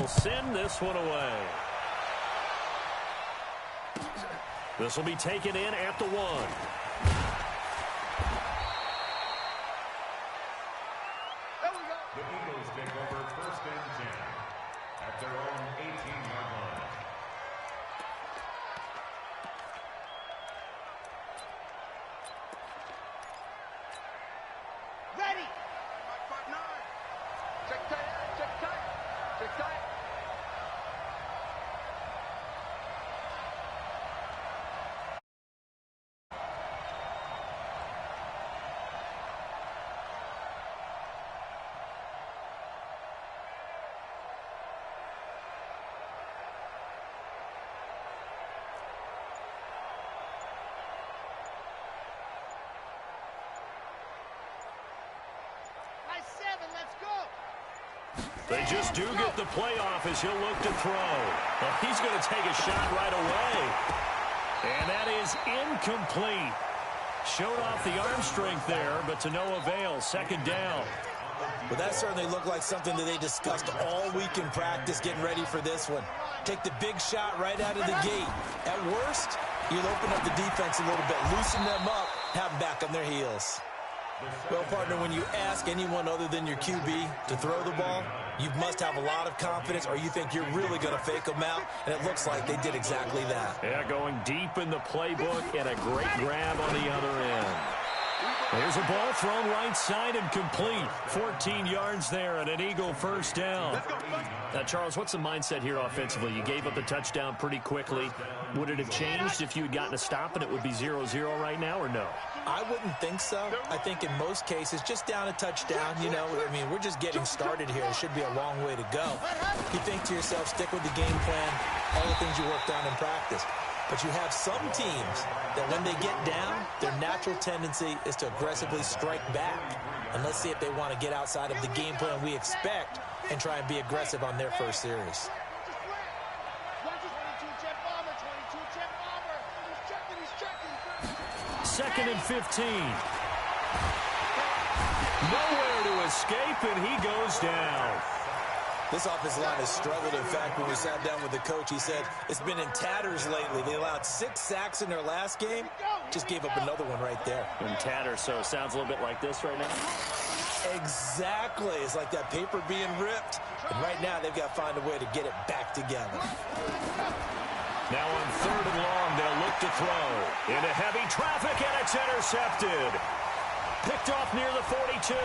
will send this one away. This will be taken in at the 1. The Eagles take over 1st and 10 at their own 18-yard line. Ready. Check tight. Check tight. Check tight. They just do get the playoff as he'll look to throw. Well, he's going to take a shot right away. And that is incomplete. Showed off the arm strength there, but to no avail. 2nd down. Well, that certainly looked like something that they discussed all week in practice getting ready for this one. Take the big shot right out of the gate. At worst, you'll open up the defense a little bit, loosen them up, have them back on their heels. Well, partner, when you ask anyone other than your QB to throw the ball, you must have a lot of confidence or you think you're really going to fake them out, and it looks like they did exactly that. Yeah, going deep in the playbook and a great grab on the other end. There's a ball thrown right side and complete. 14 yards there and an Eagle 1st down. Now, Charles, what's the mindset here offensively? You gave up the touchdown pretty quickly. Would it have changed if you had gotten a stop and it would be 0-0 right now, or no? I wouldn't think so. I think in most cases, just down a touchdown, you know, I mean, we're just getting started here. It should be a long way to go. You think to yourself, stick with the game plan, all the things you worked on in practice. But you have some teams that when they get down, their natural tendency is to aggressively strike back. And let's see if they want to get outside of the game plan we expect and try and be aggressive on their first series. 2nd and 15. Nowhere to escape, and he goes down. This offensive line has struggled. In fact, when we sat down with the coach, he said it's been in tatters lately. They allowed 6 sacks in their last game. Just gave up another one right there. In tatters, so it sounds a little bit like this right now. Exactly. It's like that paper being ripped. And right now, they've got to find a way to get it back together. Now on 3rd and long, they'll look to throw. Into heavy traffic, and it's intercepted. Picked off near the 42.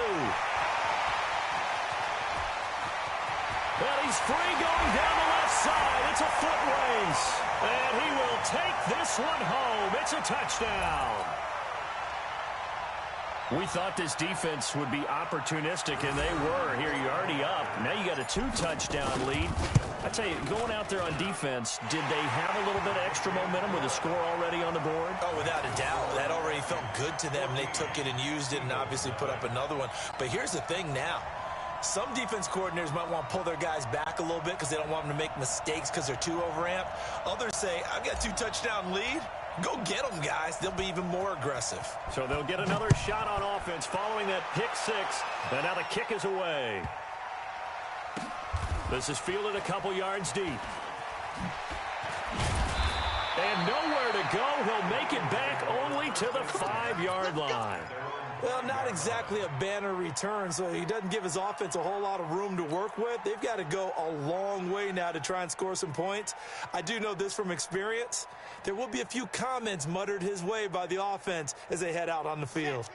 Well, he's free going down the left side. It's a foot race. And he will take this one home. It's a touchdown. We thought this defense would be opportunistic, and they were. Here, you're already up. Now you got a 2-touchdown lead. I tell you, going out there on defense, did they have a little bit of extra momentum with a score already on the board? Oh, without a doubt. That already felt good to them. They took it and used it and obviously put up another one. But here's the thing now. Some defense coordinators might want to pull their guys back a little bit because they don't want them to make mistakes because they're too overamped. Others say, I've got a 2-touchdown lead. Go get them, guys. They'll be even more aggressive. So they'll get another shot on offense following that pick 6. And now the kick is away. This is fielded a couple yards deep. And nowhere to go. He'll make it back only to the 5-yard line. Well, not exactly a banner return, so he doesn't give his offense a whole lot of room to work with. They've got to go a long way now to try and score some points. I do know this from experience. There will be a few comments muttered his way by the offense as they head out on the field.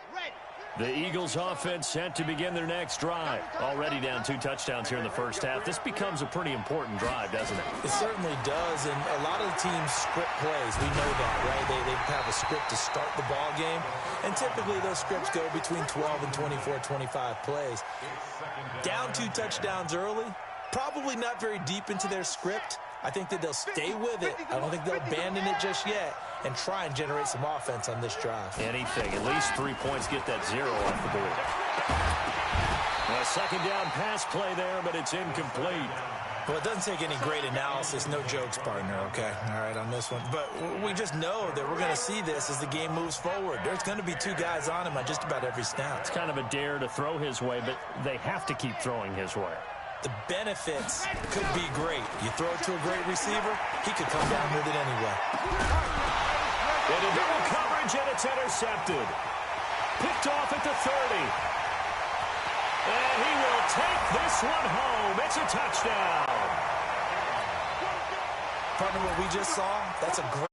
The Eagles offense set to begin their next drive. Already down 2 touchdowns here in the first half. This becomes a pretty important drive, doesn't it? It certainly does, and a lot of the teams script plays. We know that, right? They have a script to start the ball game, and typically those scripts go between 12 and 24, 25 plays. Down 2 touchdowns early, probably not very deep into their script. I think that they'll stay with it. I don't think they'll abandon it just yet and try and generate some offense on this drive. Anything. At least 3 points, get that 0 off the board. A 2nd down pass play there, but it's incomplete. Well, it doesn't take any great analysis. No jokes, partner, okay? All right, on this one. But we just know that we're going to see this as the game moves forward. There's going to be 2 guys on him on just about every snap. It's kind of a dare to throw his way, but they have to keep throwing his way. the benefits could be great. You throw it to a great receiver, he could come down with it anyway. Into double coverage, and it's intercepted. Picked off at the 30. And he will take this one home. It's a touchdown. Partner, what we just saw, that's a great...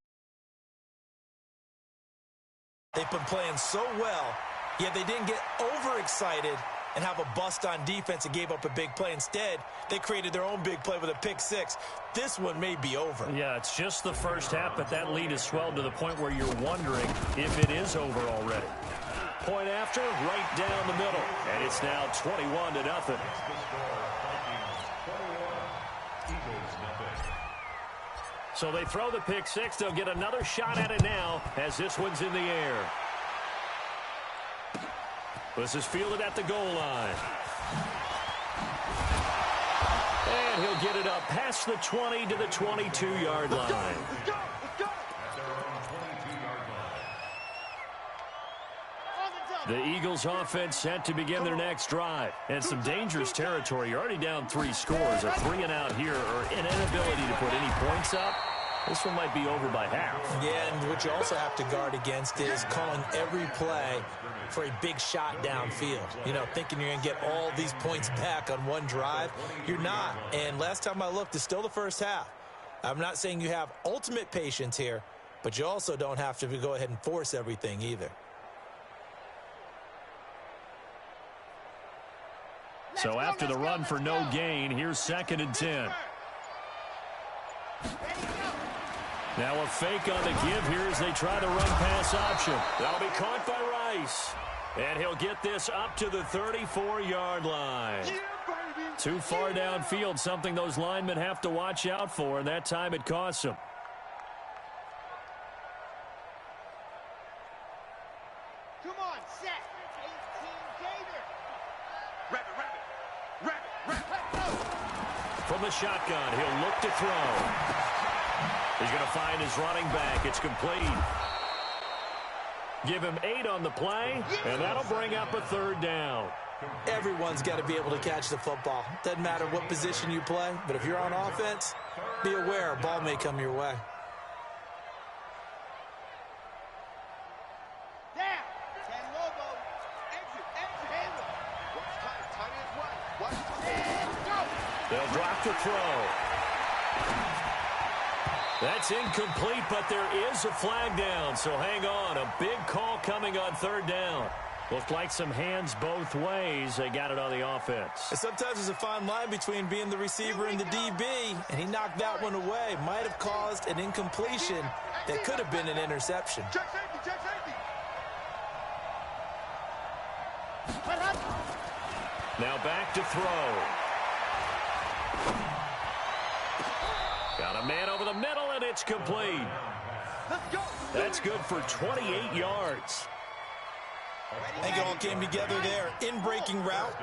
They've been playing so well, yet they didn't get overexcited and have a bust on defense and gave up a big play. Instead, they created their own big play with a pick six. This one may be over. Yeah, it's just the first half, but that lead has swelled to the point where you're wondering if it is over already. Point after, right down the middle. And it's now 21-0. So they throw the pick six. They'll get another shot at it now as this one's in the air. This is fielded at the goal line. And he'll get it up past the 20 to the 22-yard line. Let's go. The Eagles offense set to begin their next drive. And some dangerous territory. You're already down 3 scores. A 3-and-out here or an inability to put any points up. This one might be over by half. Yeah, and what you also have to guard against is calling every play for a big shot downfield. You know, thinking you're going to get all these points back on one drive. You're not. And last time I looked, it's still the first half. I'm not saying you have ultimate patience here, but you also don't have to go ahead and force everything either. So after the run for no gain, here's 2nd and 10. Now a fake on the give here as they try the run-pass option. That'll be caught by Rice. And he'll get this up to the 34-yard line. Too far downfield, something those linemen have to watch out for, and that time it costs them. Come on, set. 18 Gator. Rabbit. From the shotgun, he'll look to throw. He's going to find his running back. It's complete. Give him 8 on the play, and that'll bring up a 3rd down. Everyone's got to be able to catch the football. Doesn't matter what position you play, but if you're on offense, be aware a ball may come your way. Down. 10 Lobo. Exit, handle. Watch tight end right. Watch tight go. They'll drop the throw. That's incomplete, but there is a flag down, so hang on. A big call coming on 3rd down. Looked like some hands both ways. They got it on the offense. And sometimes there's a fine line between being the receiver and the DB, and he knocked that one away. Might have caused an incompletion that could have been an interception. Check safety. Now back to throw. Got a man over the middle, and it's complete. Let's go. That's good for 28 yards. I think it all came together there. In-breaking route,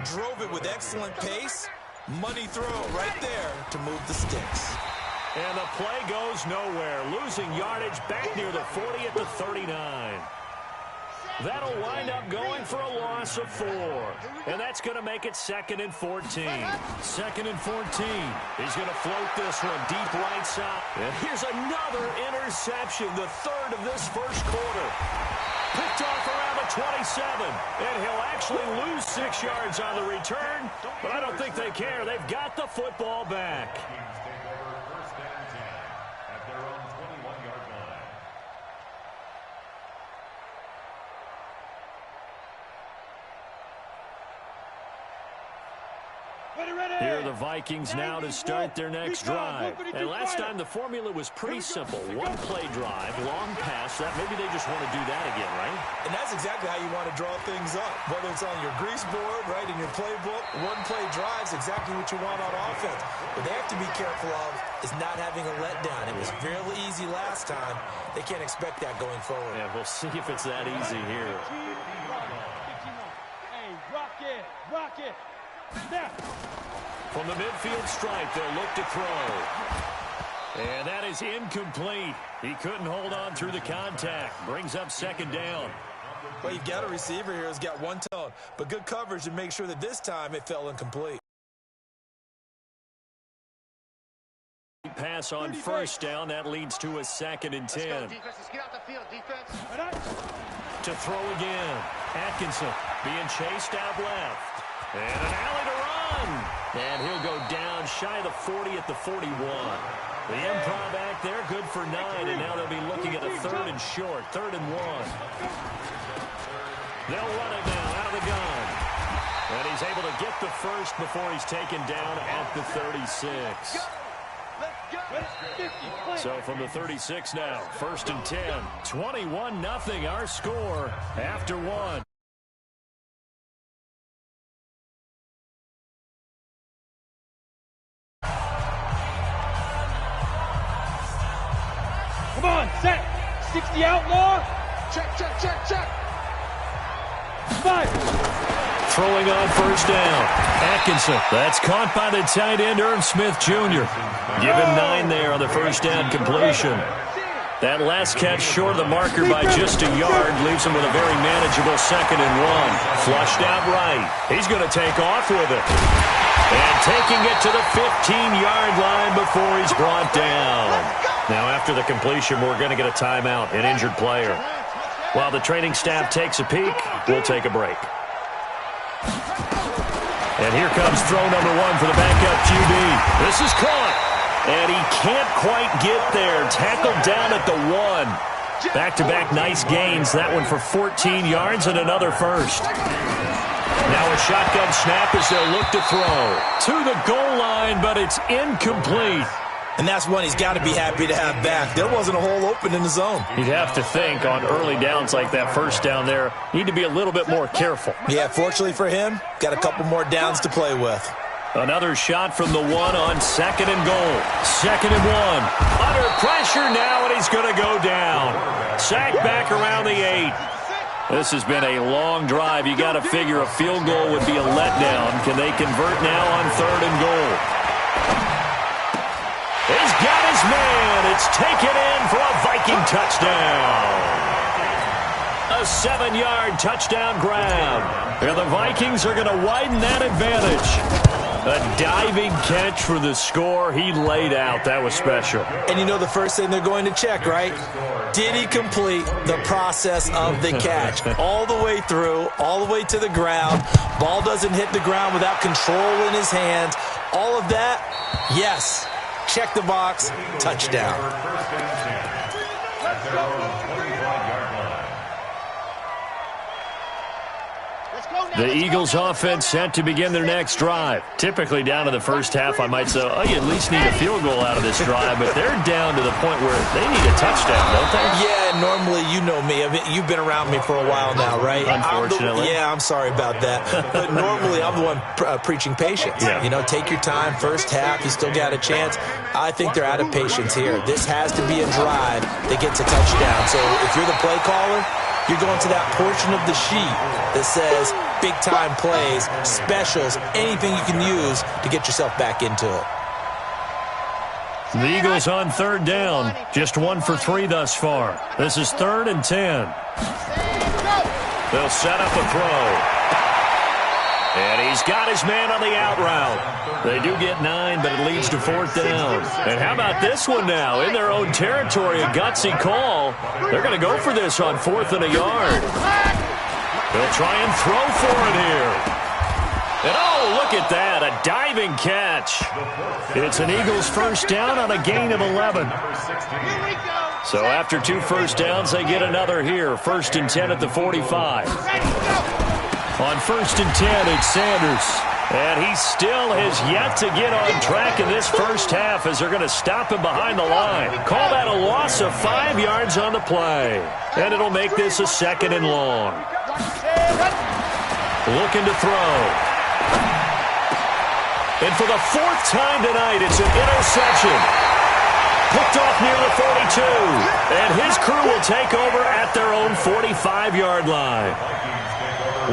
drove it with excellent pace. Money throw right there to move the sticks. And the play goes nowhere. Losing yardage back near the 40 at the 39. That'll wind up going for a loss of 4. And that's going to make it 2nd and 14. 2nd and 14. He's going to float this one deep right side. And here's another interception, the 3rd of this first quarter. Picked off around the 27. And he'll actually lose 6 yards on the return. But I don't think they care. They've got the football back. Here are the Vikings now to start their next drive. And last time the formula was pretty simple. 1-play drive, long pass. That maybe they just want to do that again, right? And that's exactly how you want to draw things up. Whether it's on your grease board, right, in your playbook, 1-play drive's exactly what you want on offense. What they have to be careful of is not having a letdown. It was fairly easy last time. They can't expect that going forward. Yeah, we'll see if it's that easy here. Hey, rock it. Snap. From the midfield stripe, they'll look to throw. And that is incomplete. He couldn't hold on through the contact. Brings up 2nd down. Well, you've got a receiver here who's got one tone, but good coverage to make sure that this time it fell incomplete. pass on first down. That leads to a 2nd and 10. Let's get out the field, defense. To throw again. Atkinson being chased out left. And an alley to run. And he'll go down shy of the 40 at the 41. The improv act there, good for 9. And now they'll be looking at a 3rd and short. 3rd and 1. They'll run it now out of the gun. And he's able to get the first before he's taken down at the 36. So from the 36 now, 1st and 10. 21-0 our score after 1. Come on, set. 60 outlaw. Check. 5. Throwing on first down. Atkinson. That's caught by the tight end, Irv Smith Jr. Given 9 there on the first down completion. That last catch short of the marker by just a yard leaves him with a very manageable 2nd and 1. Flushed out right. He's going to take off with it. And taking it to the 15-yard line before he's brought down. Now after the completion, we're going to get a timeout, an injured player. While the training staff takes a peek, we'll take a break. And here comes throw number 1 for the backup QB. This is caught. And he can't quite get there. Tackled down at the 1. Back-to-back nice gains. That one for 14 yards and another first. Now a shotgun snap as they'll look to throw. To the goal line, but it's incomplete. And that's one he's got to be happy to have back. There wasn't a hole open in the zone. You'd have to think on early downs like that first down there, need to be a little bit more careful. Yeah, fortunately for him, got a couple more downs to play with. Another shot from the 1 on 2nd and goal. 2nd and 1. Under pressure now, and he's going to go down. Sacked back around the 8. This has been a long drive. You got to figure a field goal would be a letdown. Can they convert now on 3rd and goal? He's got his man. It's taken in for a Viking touchdown. A 7-yard touchdown grab. And the Vikings are going to widen that advantage. A diving catch for the score. He laid out. That was special. And you know the first thing they're going to check, right? Did he complete the process of the catch? All the way through, all the way to the ground. Ball doesn't hit the ground without control in his hands. All of that, yes. Check the box, touchdown. The Eagles offense set to begin their next drive. Typically down to the first half, I might say, oh, you at least need a field goal out of this drive, but they're down to the point where they need a touchdown, don't they? Yeah, normally, you know me. I mean, you've been around me for a while now, right? Unfortunately. I'm sorry about that. But normally, I'm the one preaching patience. Yeah. You know, take your time. First half, you still got a chance. I think they're out of patience here. This has to be a drive that gets a touchdown. So if you're the play caller, you're going to that portion of the sheet that says big-time plays, specials, anything you can use to get yourself back into it. The Eagles on 3rd down. Just 1 for 3 thus far. This is 3rd and 10. They'll set up a throw. And he's got his man on the out route. They do get 9, but it leads to 4th down. And how about this one now? In their own territory, a gutsy call. They're going to go for this on 4th and a yard. They'll try and throw for it here. And oh, look at that, a diving catch. It's an Eagles first down on a gain of 11. So after 2 first downs, they get another here. 1st and 10 at the 45. On 1st and 10, it's Sanders. And he still has yet to get on track in this first half as they're going to stop him behind the line. Call that a loss of 5 yards on the play. And it'll make this a 2nd and long. Looking to throw. And for the 4th time tonight, it's an interception. Picked off near the 42. And his crew will take over at their own 45-yard line.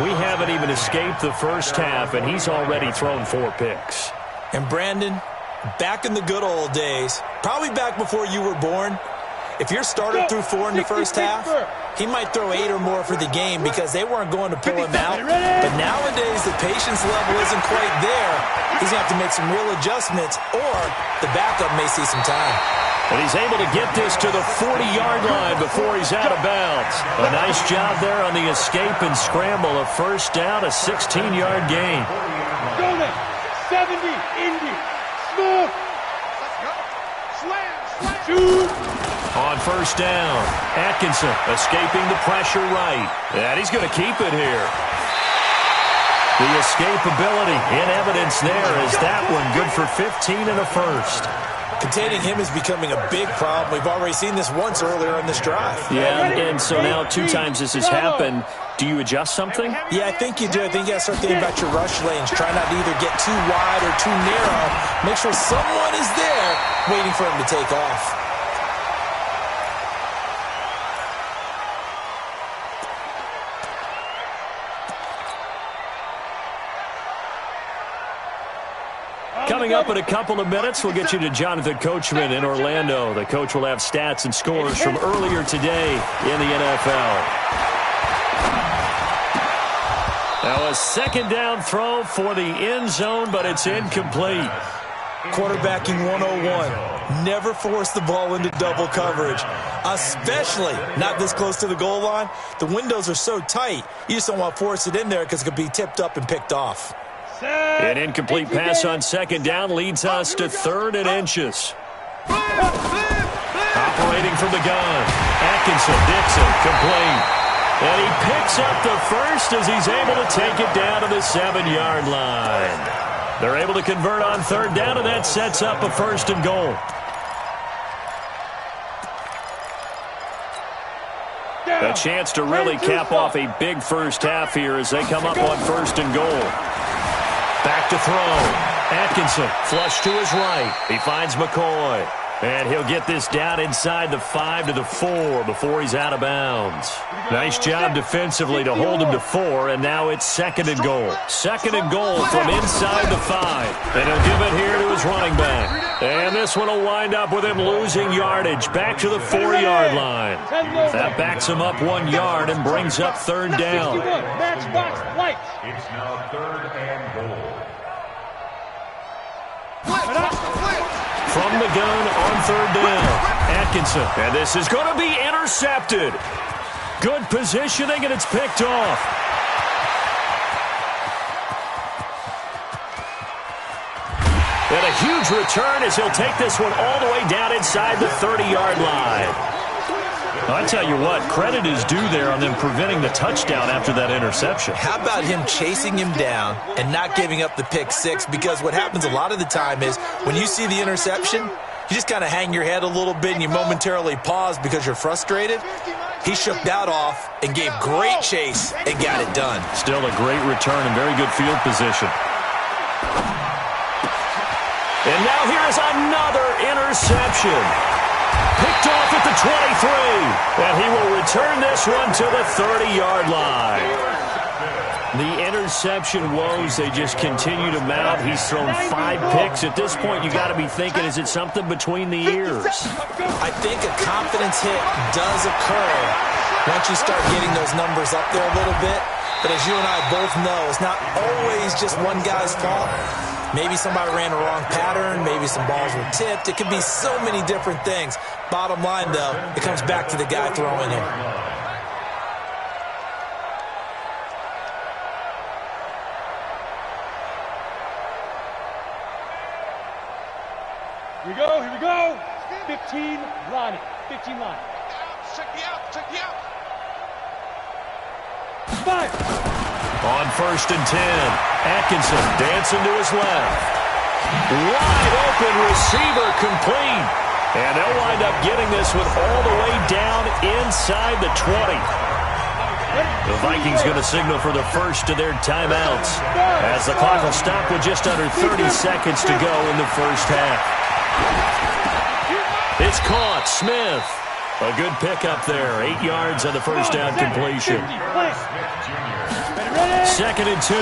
We haven't even escaped the first half, and he's already thrown 4 picks. And Brandon, back in the good old days, probably back before you were born, If your starter threw 4 in the first half, he might throw 8 or more for the game because they weren't going to pull him out. But nowadays, the patience level isn't quite there. He's going to have to make some real adjustments, or the backup may see some time. And he's able to get this to the 40-yard line before he's out of bounds. A nice job there on the escape and scramble. A first down, a 16-yard gain. Go there. 70, Indy. Smooth. Slam. Shoot. On first down, Atkinson escaping the pressure right. And he's going to keep it here. The escapability in evidence there is that one good for 15 and a first. Containing him is becoming a big problem. We've already seen this once earlier in this drive. Yeah, and so now 2 times this has happened. Do you adjust something? Yeah, I think you do. I think you got to start thinking about your rush lanes. Try not to either get too wide or too narrow. Make sure someone is there waiting for him to take off. Coming up in a couple of minutes, we'll get you to Jonathan Coachman in Orlando. The coach will have stats and scores from earlier today in the NFL. Now a second down throw for the end zone, but it's incomplete. Quarterbacking 101. Never force the ball into double coverage, especially not this close to the goal line. The windows are so tight, you just don't want to force it in there because it could be tipped up and picked off. An incomplete pass on second down leads us to 3rd and inches. Operating from the gun. Atkinson, Dixon, complete. And he picks up the first as he's able to take it down to the 7-yard line. They're able to convert on 3rd down, and that sets up a 1st and goal. A chance to really cap off a big first half here as they come up on 1st and goal. Back to throw. Atkinson, flush to his right. He finds McCoy. And he'll get this down inside the 5 to the 4 before he's out of bounds. Nice job defensively to hold him to 4, and now it's 2nd and goal. 2nd and goal from inside the 5. And he'll give it here to his running back. And this one will wind up with him losing yardage back to the 4-yard line. That backs him up 1 yard and brings up 3rd down. It's now 3rd and goal. From the gun on 3rd down, Atkinson. And this is going to be intercepted. Good positioning, and it's picked off. And a huge return as he'll take this one all the way down inside the 30-yard line. I tell you what, credit is due there on them preventing the touchdown after that interception. How about him chasing him down and not giving up the pick 6? Because what happens a lot of the time is when you see the interception, you just kind of hang your head a little bit and you momentarily pause because you're frustrated. He shook that off and gave great chase and got it done. Still a great return and very good field position. And now here's another interception. Picked off at the 23. And he will return this one to the 30-yard line. The interception woes, they just continue to mount. He's thrown 5 picks. At this point, you got to be thinking, is it something between the ears? I think a confidence hit does occur once you start getting those numbers up there a little bit. But as you and I both know, it's not always just one guy's fault. Maybe somebody ran a wrong pattern. Maybe some balls were tipped. It could be so many different things. Bottom line, though, it comes back to the guy throwing them. Here we go. 15 line. 15 line. Check the out. 5. On 1st and 10, Atkinson dancing to his left. Wide open receiver complete. And they'll wind up getting this one all the way down inside the 20. The Vikings going to signal for the first of their timeouts as the clock will stop with just under 30 seconds to go in the first half. It's caught. Smith. A good pickup there. 8 yards on the first down completion. 2nd and 2.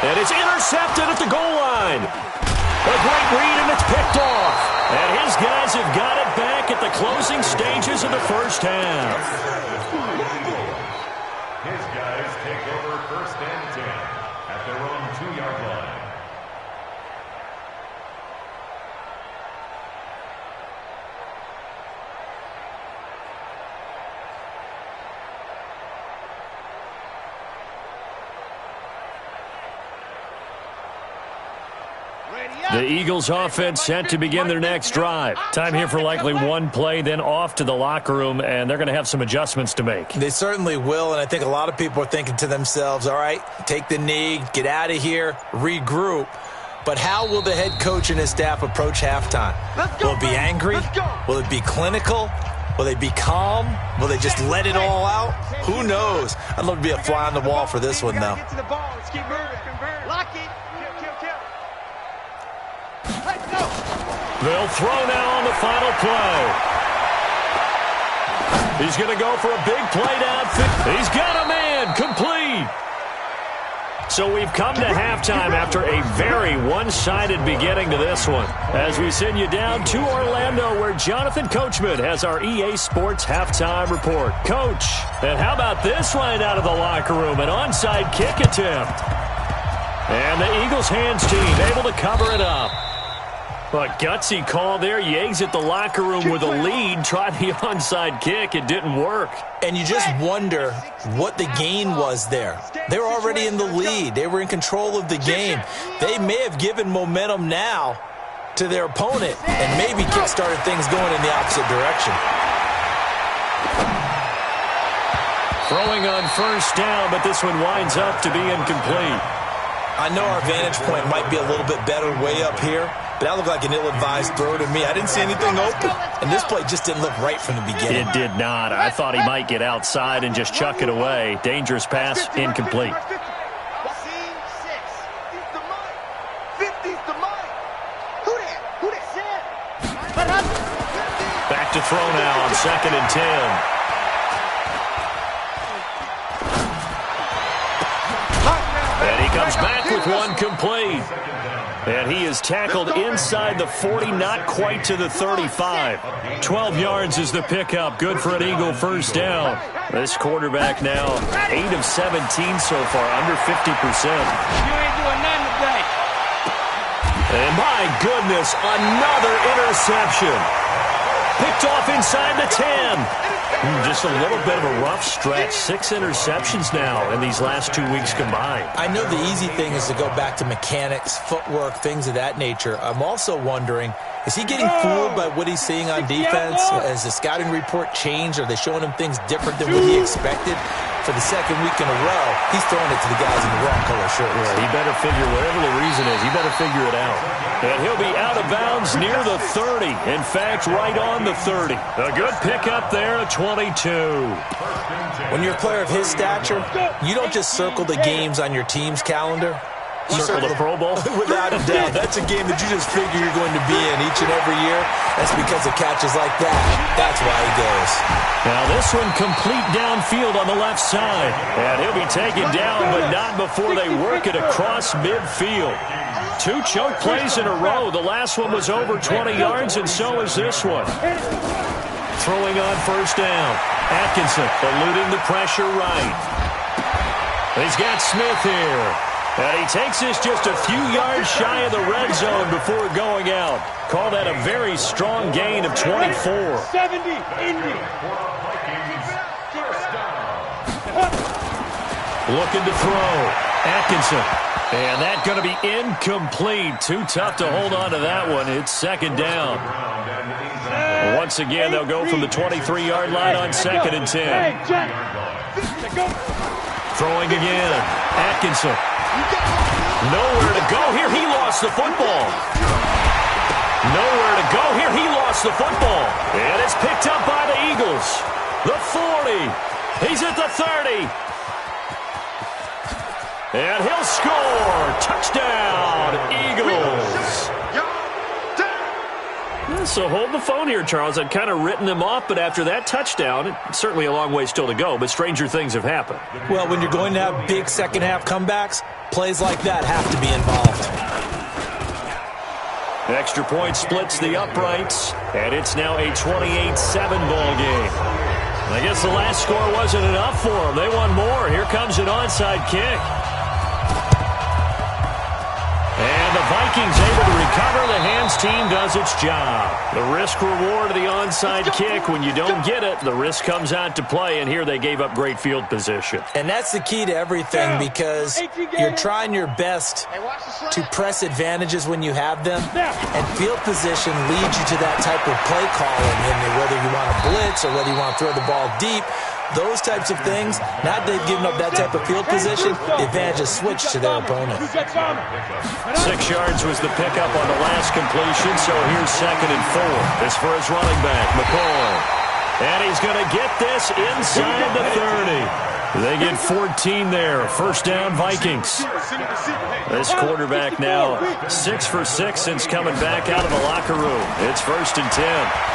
And it's intercepted at the goal line. A great read, and it's picked off. And his guys have got it back at the closing stages of the first half. His guys take over first and 10 at their own 2-yard line. The Eagles offense set to begin their next drive. Time here for likely one play, then off to the locker room, and they're going to have some adjustments to make. They certainly will, and I think a lot of people are thinking to themselves, all right, take the knee, get out of here, regroup. But how will the head coach and his staff approach halftime? Will it be angry? Will it be clinical? Will they be calm? Will they just let it all out? Who knows? I'd love to be a fly on the wall for this one, though. Get to the ball. Let's keep moving. Lock it. Kill. Let's go. They'll throw now on the final play. He's going to go for a big play downfield. He's got a man. Complete. So we've come to halftime after a very one-sided beginning to this one. As we send you down to Orlando, where Jonathan Coachman has our EA Sports halftime report. Coach, and how about this right out of the locker room? An onside kick attempt. And the Eagles hands team able to cover it up. A gutsy call there. You exit the locker room with a lead. Try the onside kick. It didn't work. And you just wonder what the gain was there. They were already in the lead. They were in control of the game. They may have given momentum now to their opponent and maybe kick-started things going in the opposite direction. Throwing on first down, but this one winds up to be incomplete. I know our vantage point might be a little bit better way up here, but that looked like an ill-advised throw to me. I didn't see anything open, and this play just didn't look right from the beginning. It did not. I thought he might get outside and just chuck it away. Dangerous pass, incomplete. 50's the mark. Who that? Back to throw now on 2nd and 10. And he comes back with one complete. And he is tackled inside the 40, not quite to the 35. 12 yards is the pickup. Good for an Eagle first down. This quarterback now 8 of 17 so far, under 50%. You ain't doing nothing today. And my goodness, another interception. Picked off inside the 10. Just a little bit of a rough stretch. 6 interceptions now in these last 2 weeks combined. I know the easy thing is to go back to mechanics, footwork, things of that nature. I'm also wondering, is he getting fooled by what he's seeing on defense? Has the scouting report changed? Are they showing him things different than what he expected? For the second week in a row, he's throwing it to the guys in the wrong color shirts. Yeah, he better figure, whatever the reason is, he better figure it out. And he'll be out of bounds near the 30. In fact, right on the 30. A good pickup there at 22. When you're a player of his stature, you don't just circle the games on your team's calendar. You circle the Pro Bowl? Without a doubt. That's a game that you just figure you're going to be in each and every year. That's because of catches like that. That's why he goes. Now this one complete downfield on the left side. And he'll be taken down, but not before they work it across midfield. 2 choke plays in a row. The last one was over 20 yards, and so is this one. Throwing on first down. Atkinson eluding the pressure right. He's got Smith here. And he takes this just a few yards shy of the red zone before going out. Call that a very strong gain of 24. 70, Indy. Looking to throw. Atkinson. And that's going to be incomplete. Too tough to hold on to that one. It's 2nd down. Once again, they'll go from the 23-yard line on 2nd and 10. Throwing again. Atkinson. Nowhere to go here. He lost the football. Nowhere to go here. He lost the football. And it's picked up by the Eagles. The 40. He's at the 30. And he'll score. Touchdown, Eagles. So hold the phone here, Charles. I'd kind of written them off, but after that touchdown, it's certainly a long way still to go, but stranger things have happened. Well, when you're going to have big second-half comebacks, plays like that have to be involved. Extra point splits the uprights, and it's now a 28-7 ball game. I guess the last score wasn't enough for them. They want more. Here comes an onside kick. And the Vikings able to recover. The hands team does its job. The risk-reward of the onside kick. When you don't get it, the risk comes out to play, and here they gave up great field position. And that's the key to everything, because you're trying your best to press advantages when you have them, and field position leads you to that type of play calling. And whether you want to blitz or whether you want to throw the ball deep, those types of things, now they've given up that type of field position, the advantage is switched to their opponent. 6 yards was the pickup on the last completion, so here's 2nd and 4. This for his running back, McCoy. And he's going to get this inside the 30. They get 14 there. First down, Vikings. This quarterback now 6 for 6 since coming back out of the locker room. It's 1st and 10.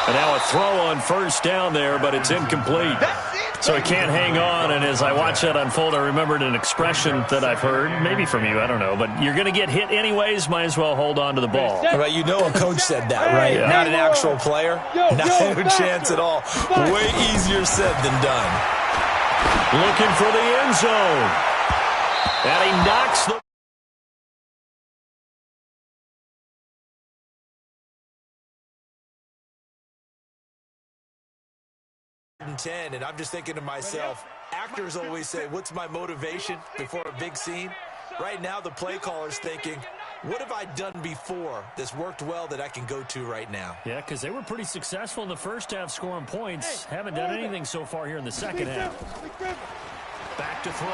And now a throw on first down there, but it's incomplete. So he can't hang on, and as I watch that unfold, I remembered an expression that I've heard, maybe from you, I don't know, but you're going to get hit anyways, might as well hold on to the ball. Right, you know a coach said that, right? Yeah. Not an actual player. Not a chance at all. Way easier said than done. Looking for the end zone. And he knocks the... 10, and I'm just thinking to myself, actors always say, what's my motivation before a big scene? Right now, the play caller's thinking, what have I done before that's worked well that I can go to right now? Yeah, because they were pretty successful in the first half scoring points. Haven't done anything so far here in the second half. Back to throw.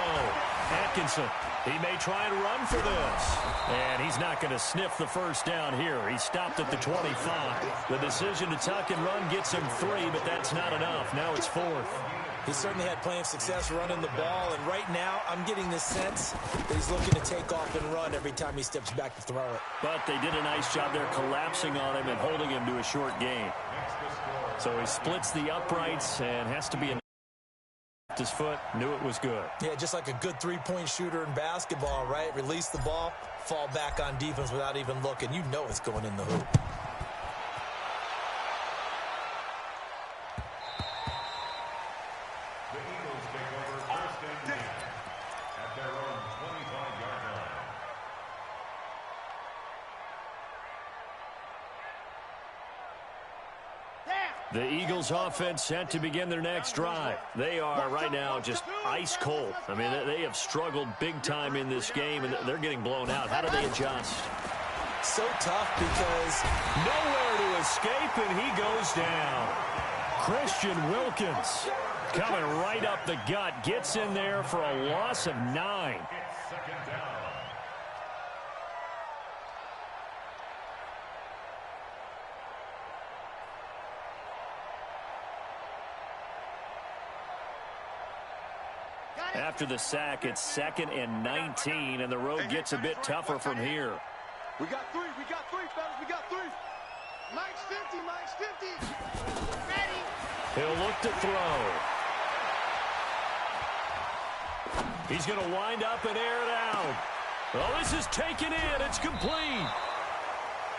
Atkinson. He may try and run for this. And he's not going to sniff the first down here. He stopped at the 25. The decision to tuck and run gets him 3, but that's not enough. Now it's 4th. He certainly had plenty of success running the ball, and right now I'm getting the sense that he's looking to take off and run every time he steps back to throw it. But they did a nice job there collapsing on him and holding him to a short gain. So he splits the uprights and has to be a his foot, knew it was good. Yeah, just like a good three-point shooter in basketball, right? Release the ball, fall back on defense without even looking. You know it's going in the hoop. The Eagles take over 1st and 10 at their own 25-yard line. The Eagles offense set to begin their next drive. They are right now just ice cold. I mean, they have struggled big time in this game, and they're getting blown out. How do they adjust? So tough because nowhere to escape, and he goes down. Christian Wilkins coming right up the gut, gets in there for a loss of 9. It's 2nd down. After the sack, it's 2nd and 19, and the road gets a bit tougher from here. We got 3, fellas, we got 3. Mike's 50. Ready. He'll look to throw. He's going to wind up and air it out. Well, this is taken in. It's complete.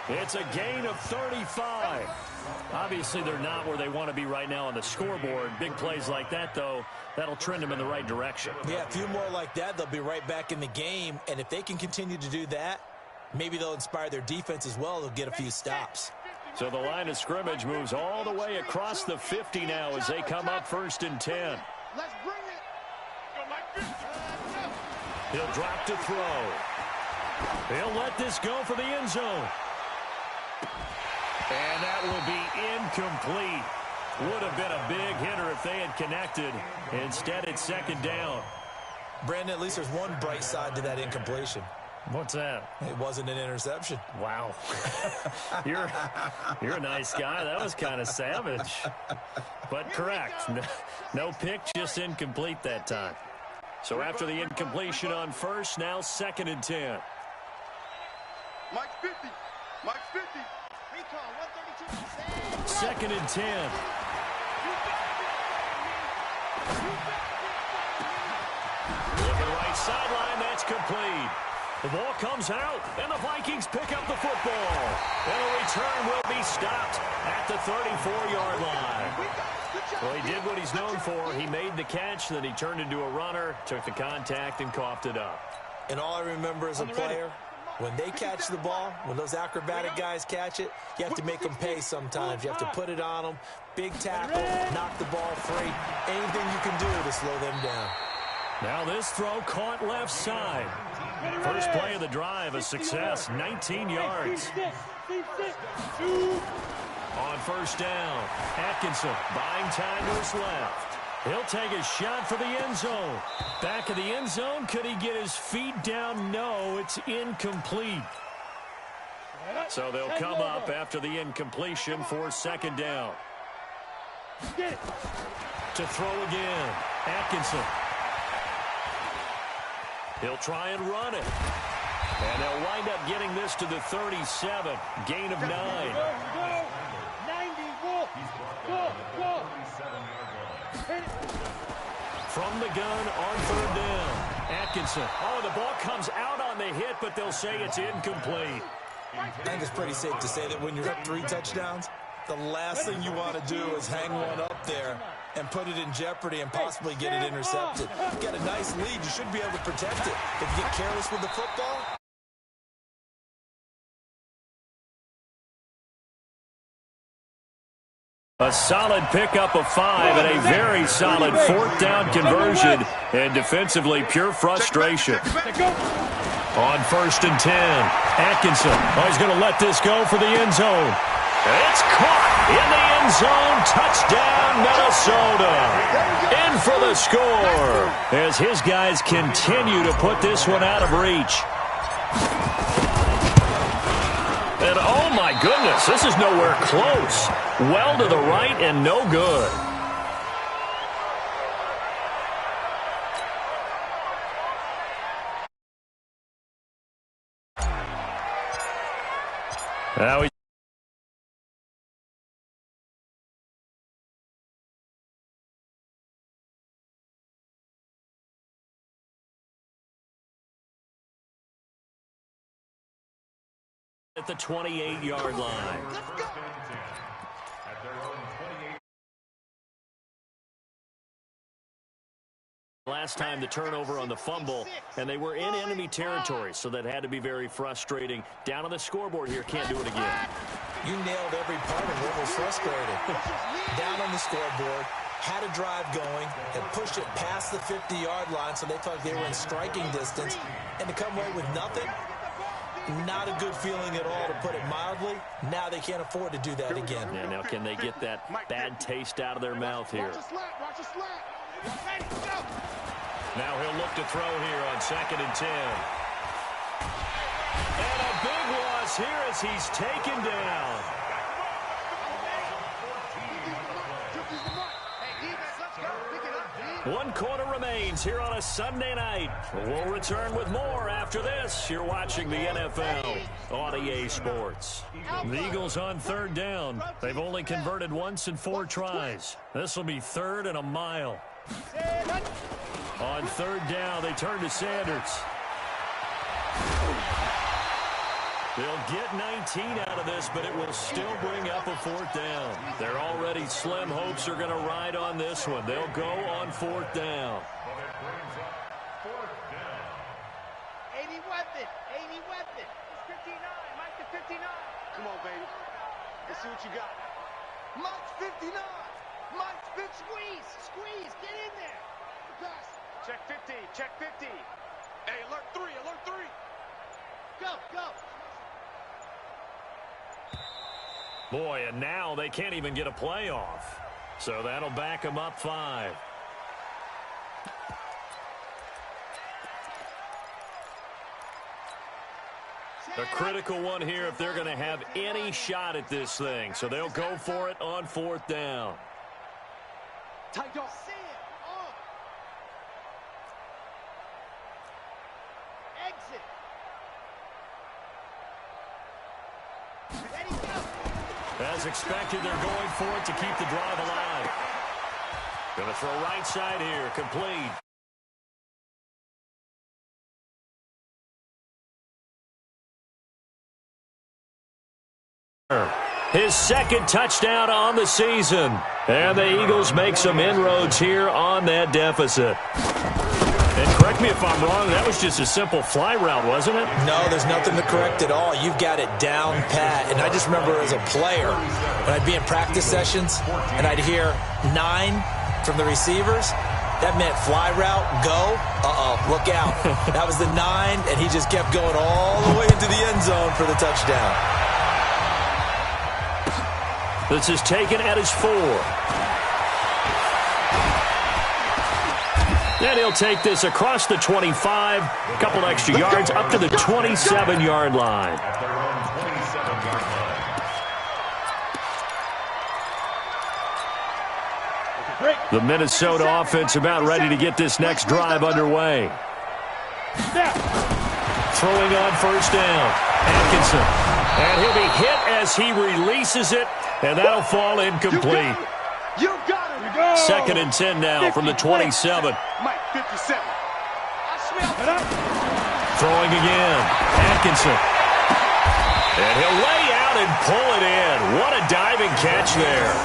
It's a gain of 35. Obviously, they're not where they want to be right now on the scoreboard. Big plays like that, though, that'll trend them in the right direction. Yeah, a few more like that, they'll be right back in the game. And if they can continue to do that, maybe they'll inspire their defense as well. They'll get a few stops. So the line of scrimmage moves all the way across the 50 now as they come up 1st and 10. Let's bring it. He'll drop to throw. He'll let this go for the end zone. And that will be incomplete. Would have been a big hitter if they had connected. Instead, it's 2nd down. Brandon, at least there's one bright side to that incompletion. What's that? It wasn't an interception. Wow. You're a nice guy. That was kind of savage. But correct. No pick, just incomplete that time. So after the incompletion on first, now 2nd and 10. Mike's 50. 2nd and 10. Looking right sideline, that's complete. The ball comes out, and the Vikings pick up the football. And the return will be stopped at the 34-yard line. Well, he did what he's known for. He made the catch, then he turned into a runner, took the contact, and coughed it up. And all I remember as a player, when they catch the ball, when those acrobatic guys catch it, you have to make them pay sometimes. You have to put it on them, big tackle, knock the ball free, anything you can do to slow them down. Now this throw caught left side. First play of the drive, a success, 19 yards. On first down, Atkinson buying time to his left. He'll take a shot for the end zone. Back of the end zone, could he get his feet down? No, it's incomplete. So they'll come up after the incompletion for second down. To throw again, Atkinson. He'll try and run it. And they'll wind up getting this to the 37. Gain of 9. Go. 90, go. From the gun on third down. Atkinson. Oh, the ball comes out on the hit, but they'll say it's incomplete. I think it's pretty safe to say that when you're up 3 touchdowns, the last thing you want to do is hang one up there and put it in jeopardy and possibly get it intercepted. You get a nice lead, you should be able to protect it. If you get careless with the football, a solid pickup of 5 and a very solid fourth down conversion. And defensively, pure frustration. On first and 10, Atkinson. Oh, he's going to let this go for the end zone. It's caught in the end zone. Touchdown, Minnesota. In for the score as his guys continue to put this one out of reach. And oh my goodness, this is nowhere close. Well to the right and no good. Now he at the 28-yard line. Last time the turnover on the fumble, and they were in enemy territory, so that had to be very frustrating. Down on the scoreboard here, can't do it again. you nailed every part of what was frustrating. Down on the scoreboard, had a drive going, had pushed it past the 50-yard line, so they felt they were in striking distance, and to come away with nothing, not a good feeling at all, to put it mildly. Now they can't afford to do that again. Yeah, now can they get that bad taste out of their mouth here? Now he'll look to throw here on second and 10. And a big loss here as he's taken down. One quarter remains here on a Sunday night. We'll return with more after this. You're watching the NFL on EA Sports. The Eagles on third down. They've only converted once in 4 tries. This will be third and a mile. On third down, they turn to Sanders. They'll get 19 out of this, but it will still bring up a fourth down. They're already slim hopes are going to ride on this one. They'll go on fourth down. 80 weapon. 80 weapon. 59. Mike to 59. Come on, baby. Let's see what you got. Mike's 59. Mike's 50. Squeeze. Squeeze. Get in there. Pass. Check 50. Check 50. Hey, alert 3. Alert 3. Go. Go. Boy, and now they can't even get a play off. So that'll back them up 5. A critical one here if they're going to have any shot at this thing. So they'll go for it on fourth down. Tight dog. Exit. Ready, go. As expected, they're going for it to keep the drive alive. Going to throw right side here, complete. His second touchdown on the season. And the Eagles make some inroads here on that deficit. And correct me if I'm wrong, that was just a simple fly route, wasn't it? No, there's nothing to correct at all. You've got it down pat. And I just remember as a player, when I'd be in practice sessions and I'd hear 9 from the receivers, that meant fly route, go, look out. That was the 9, and he just kept going all the way into the end zone for the touchdown. This is taken at his 4. And he'll take this across the 25, a couple extra yards, up to the 27-yard line. At their own 27-yard line. The Minnesota offense about ready to get this next drive underway. Throwing on first down. Atkinson. And he'll be hit as he releases it, and that'll fall incomplete. You got it. 2nd and 10 now from the 27. Mike, 57. Throwing again. Atkinson. And he'll lay out and pull it in. What a diving catch there.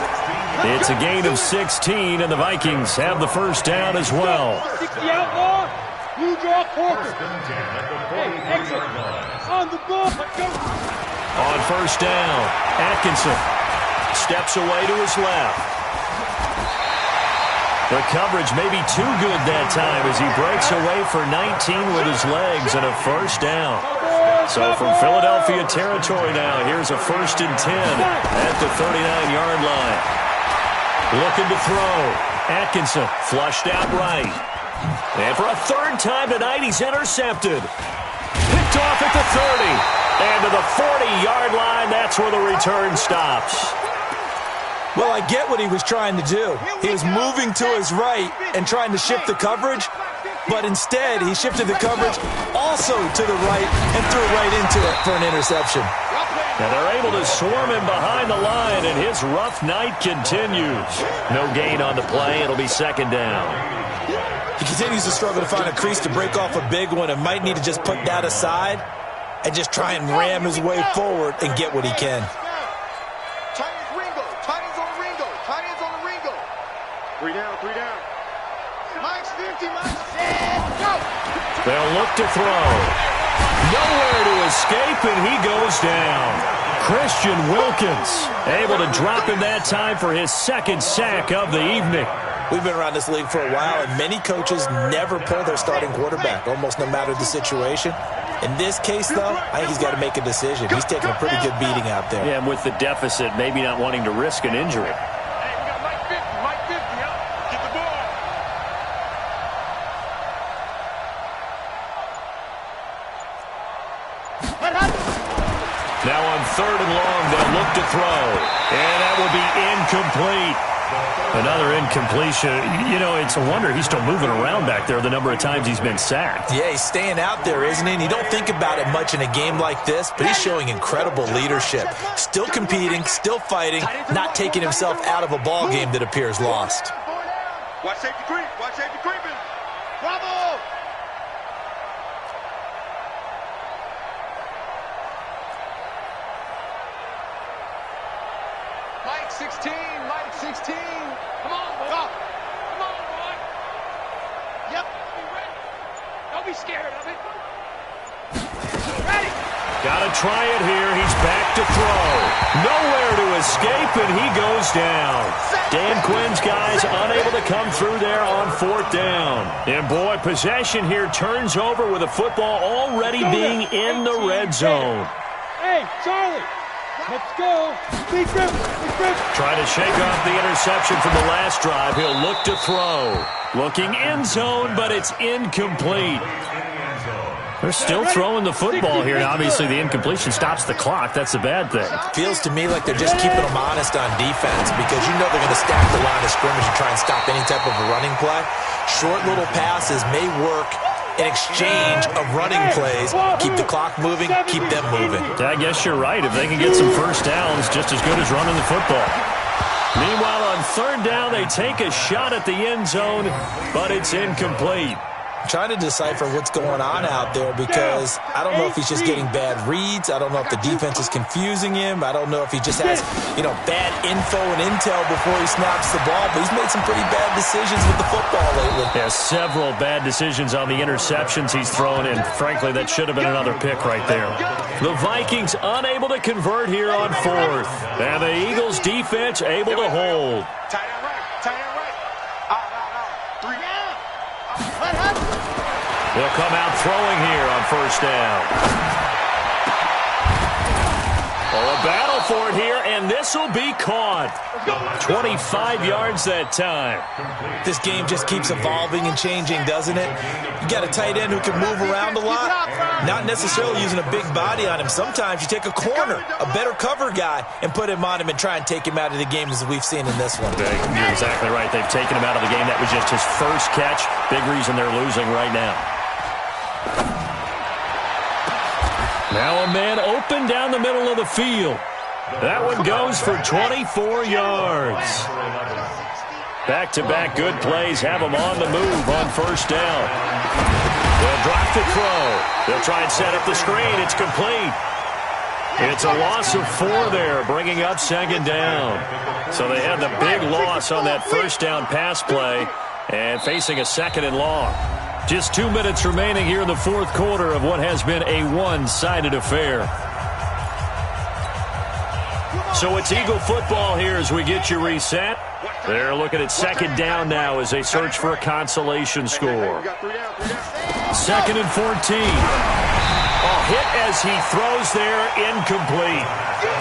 It's a gain of 16, and the Vikings have the first down as well. 60 outlaw. You draw quarter. First and 10 at the Hey, exit. 43-yard line. On the ball. Go. On first down, Atkinson steps away to his left. The coverage may be too good that time as he breaks away for 19 with his legs and a first down. So from Philadelphia territory now, here's a 1st and 10 at the 39-yard line. Looking to throw. Atkinson flushed out right. And for a 3rd time tonight, he's intercepted. Picked off at the 30. And to the 40-yard line, that's where the return stops. Well, I get what he was trying to do. He was moving to his right and trying to shift the coverage, but instead he shifted the coverage also to the right and threw right into it for an interception. Now they're able to swarm him behind the line, and his rough night continues. No gain on the play. It'll be 2nd down. He continues to struggle to find a crease to break off a big one and might need to just put that aside and just try and ram his way forward and get what he can. Tight ends Ringo. Tight ends on the Ringo. Tight ends on the Ringo. 3 down, 3 down. Mike's 50, Mike's 10. Go. They'll look to throw. Nowhere to escape, and he goes down. Christian Wilkins able to drop him that time for his 2nd sack of the evening. We've been around this league for a while, and many coaches never pull their starting quarterback, almost no matter the situation. In this case, though, I think he's got to make a decision. He's taking a pretty good beating out there. Yeah, and with the deficit, maybe not wanting to risk an injury. Hey, we got Mike 50. Mike 50, huh? Get the ball. Now on 3rd and long, they'll look to throw. And that will be incomplete. Another incompletion. You know, it's a wonder he's still moving around back there the number of times he's been sacked. Yeah, he's staying out there, isn't he? And you don't think about it much in a game like this, but he's showing incredible leadership. Still competing, still fighting, not taking himself out of a ball game that appears lost. Watch safety creep. Watch safety creeping. Bravo. Mike 16. Mike 16. Come on, boy. Come on, boy. Yep. Don't be scared of it. Ready. Got to try it here. He's back to throw. Nowhere to escape, and he goes down. Dan Quinn's guys unable to come through there on 4th down. And, boy, possession here turns over with the football already being in the red zone. Hey, Charlie. Let's go. Big grip. Big grip. Trying to shake off the interception from the last drive. He'll look to throw. Looking end zone, but it's incomplete. They're still throwing the football here. Now, obviously, the incompletion stops the clock. That's the bad thing. Feels to me like they're just keeping them honest on defense because you know they're going to stack the line of scrimmage and try and stop any type of a running play. Short little passes may work in exchange of running plays. Keep the clock moving, keep them moving. I guess you're right. If they can get some first downs, just as good as running the football. Meanwhile, on 3rd down, they take a shot at the end zone, but it's incomplete. trying to decipher what's going on out there because I don't know if he's just getting bad reads. I don't know if the defense is confusing him. I don't know if he just has, bad info and intel before he snaps the ball. But he's made some pretty bad decisions with the football lately. Yeah, several bad decisions on the interceptions he's thrown in. Frankly, that should have been another pick right there. The Vikings unable to convert here on fourth. And the Eagles defense able to hold. Tight end right. Tight end right. Out. 3 down. What happened? They'll come out throwing here on first down. Oh, a battle for it here, and this will be caught. 25 yards that time. This game just keeps evolving and changing, doesn't it? You got a tight end who can move around a lot, not necessarily using a big body on him. Sometimes you take a corner, a better cover guy, and put him on him and try and take him out of the game as we've seen in this one. You're exactly right. They've taken him out of the game. That was just his first catch. Big reason they're losing right now. Now a man open down the middle of the field. That one goes for 24 yards. Back-to-back good plays have them on the move on first down. They'll drop to throw. They'll try and set up the screen. It's complete. It's a loss of 4 there, bringing up second down. So they had the big loss on that first down pass play and facing a second and long. Just 2 minutes remaining here in the fourth quarter of what has been a one-sided affair. So it's Eagle football here as we get you reset. They're looking at second down now as they search for a consolation score. Second and 14. A hit as he throws there, incomplete.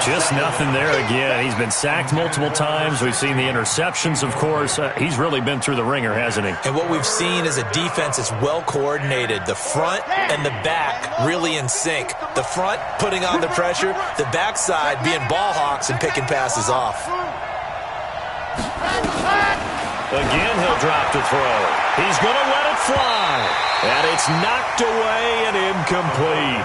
Just nothing there again. He's been sacked multiple times. We've seen the interceptions, of course. He's really been through the ringer, hasn't he? And what we've seen is a defense that's well coordinated. The front and the back really in sync. The front putting on the pressure, the backside being ball hawks and picking passes off. Again, he'll drop to throw. He's going to let it fly. And it's knocked away and incomplete.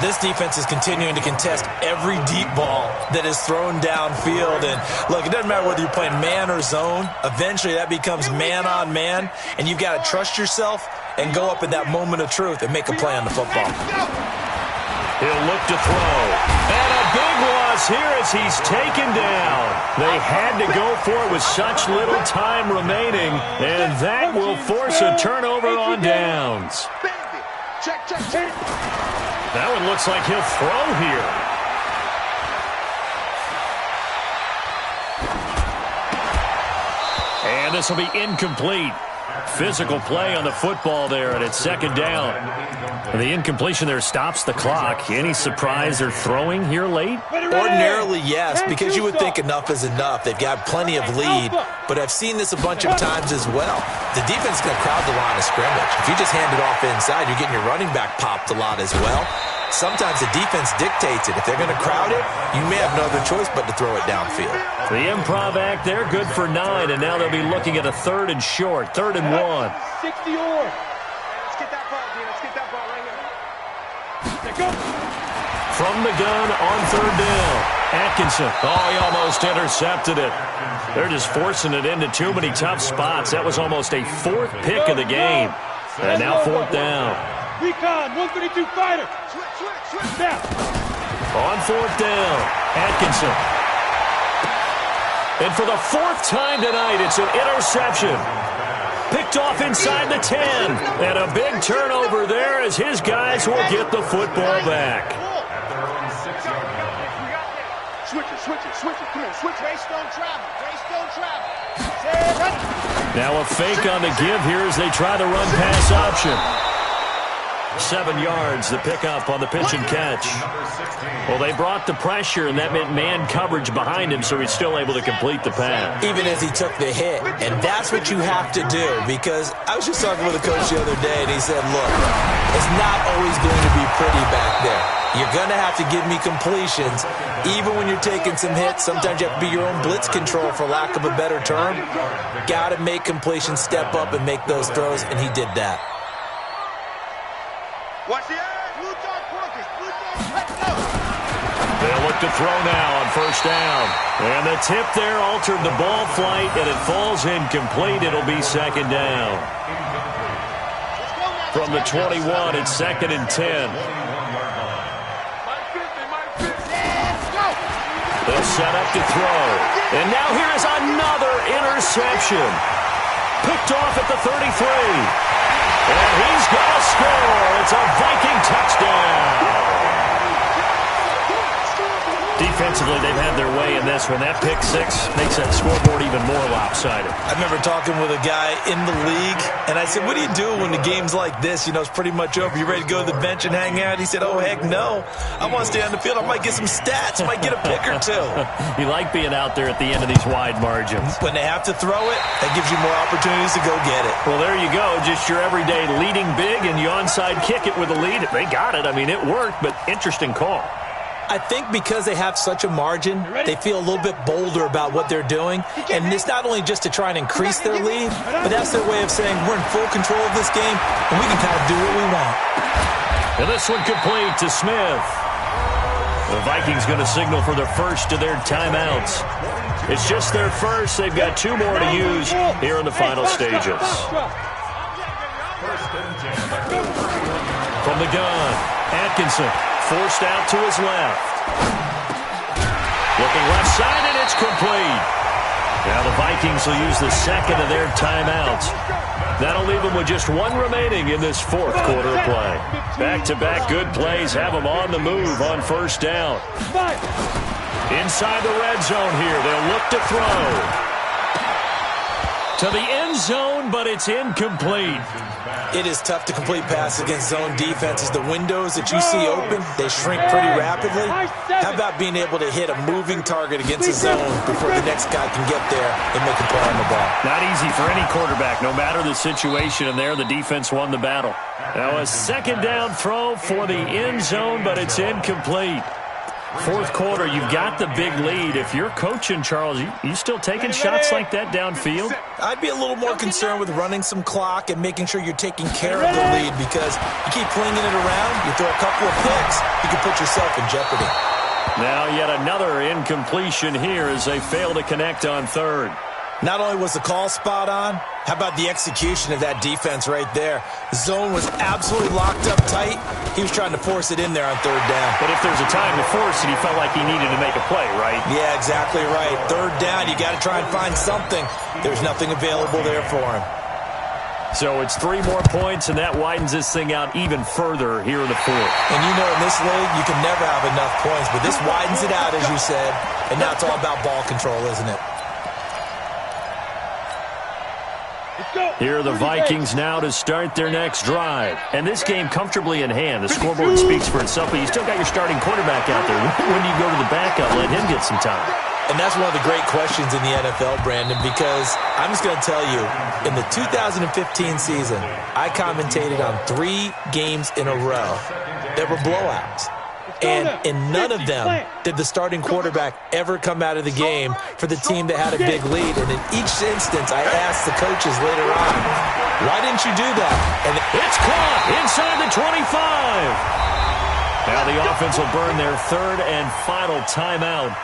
This defense is continuing to contest every deep ball that is thrown downfield. And, look, it doesn't matter whether you're playing man or zone. Eventually, that becomes man-on-man. And you've got to trust yourself and go up at that moment of truth and make a play on the football. He'll look to throw. And a big loss here as he's taken down. They had to go for it with such little time remaining. And that will force a turnover on downs. Check. That one looks like he'll throw here. And this will be incomplete. Physical play on the football there, and it's second down. And the incompletion there stops the clock. Any surprise they're throwing here late? Ordinarily, yes, because you would think enough is enough. They've got plenty of lead, but I've seen this a bunch of times as well. The defense is going to crowd the line of scrimmage. If you just hand it off inside, you're getting your running back popped a lot as well. Sometimes the defense dictates it. If they're going to crowd it, you may have no other choice but to throw it downfield. The improv act there, good for 9, and now they'll be looking at a 3rd and short, 3rd and 1. 60 or. Let's get that ball, Dean. Let's get that ball right here. Go. From the gun on 3rd down. Atkinson. Oh, he almost intercepted it. They're just forcing it into too many tough spots. That was almost a 4th pick of the game. And now 4th down. Recon, 132 fighter. Switch now. On 4th down, Atkinson. And for the 4th time tonight, it's an interception. Picked off inside the 10. And a big turnover there as his guys will get the football back. Switch it. Come on, switch. Race don't travel. Now a fake on the give here as they try the run pass option. 7 yards, the pickup on the pitch and catch. Well, they brought the pressure, and that meant man coverage behind him, so he's still able to complete the pass. Even as he took the hit, and that's what you have to do, because I was just talking with a coach the other day, and he said, look, it's not always going to be pretty back there. You're going to have to give me completions. Even when you're taking some hits, sometimes you have to be your own blitz control, for lack of a better term. Got to make completions, step up, and make those throws, and he did that. Watch the edge. Blue dog focus. Let's go. They'll look to throw now on first down. And the tip there altered the ball flight, and it falls incomplete. It'll be second down. From the 21, it's 2nd and 10. They'll set up to throw. And now here is another interception. Picked off at the 33. And he's going to score. It's a Viking touchdown. Defensively, they've had their way in this one. That pick six makes that scoreboard even more lopsided. I remember talking with a guy in the league, and I said, what do you do when the game's like this? You know, it's pretty much over. You ready to go to the bench and hang out? He said, oh, heck no. I want to stay on the field. I might get some stats. I might get a pick or two. You like being out there at the end of these wide margins. When they have to throw it, that gives you more opportunities to go get it. Well, there you go. Just your everyday leading big, and you onside kick it with a lead. They got it. I mean, it worked, but interesting call. I think because they have such a margin, they feel a little bit bolder about what they're doing. And it's not only just to try and increase their lead, but that's their way of saying we're in full control of this game, and we can kind of do what we want. And this one complete to Smith. The Vikings going to signal for their first of their timeouts. It's just their first. They've got 2 more to use here in the final stages. From the gun, Atkinson. Forced out to his left. Looking left side, and it's complete. Now the Vikings will use the second of their timeouts. That'll leave them with just 1 remaining in this 4th quarter of play. Back-to-back good plays have them on the move on first down. Inside the red zone here, they'll look to throw. To the end zone, but it's incomplete. It is tough to complete passes against zone defenses. The windows that you see open, they shrink pretty rapidly. How about being able to hit a moving target against the zone before the next guy can get there and make a play on the ball? Not easy for any quarterback, no matter the situation, and there the defense won the battle. Now a second down throw for the end zone, but it's incomplete. 4th quarter, you've got the big lead. If you're coaching, Charles, you still taking shots like that downfield? I'd be a little more concerned with running some clock and making sure you're taking care of the lead, because you keep flinging it around, you throw a couple of picks, you can put yourself in jeopardy. Now yet another incompletion here as they fail to connect on 3rd. Not only was the call spot on, how about the execution of that defense right there? The zone was absolutely locked up tight. He was trying to force it in there on 3rd down. But if there's a time to force it, he felt like he needed to make a play, right? Yeah, exactly right. 3rd down, you got to try and find something. There's nothing available there for him. So it's 3 more points, and that widens this thing out even further here in the 4th. And you know in this league, you can never have enough points, but this widens it out, as you said, and now it's all about ball control, isn't it? Here are the Vikings now to start their next drive. And this game comfortably in hand. The scoreboard speaks for itself, but you still got your starting quarterback out there. When do you go to the backup, let him get some time? And that's one of the great questions in the NFL, Brandon, because I'm just going to tell you, in the 2015 season, I commentated on 3 games in a row that were blowouts. And in none of them did the starting quarterback ever come out of the game for the team that had a big lead. And in each instance, I asked the coaches later on, why didn't you do that? And it's caught inside the 25. Now the offense will burn their 3rd and final timeout.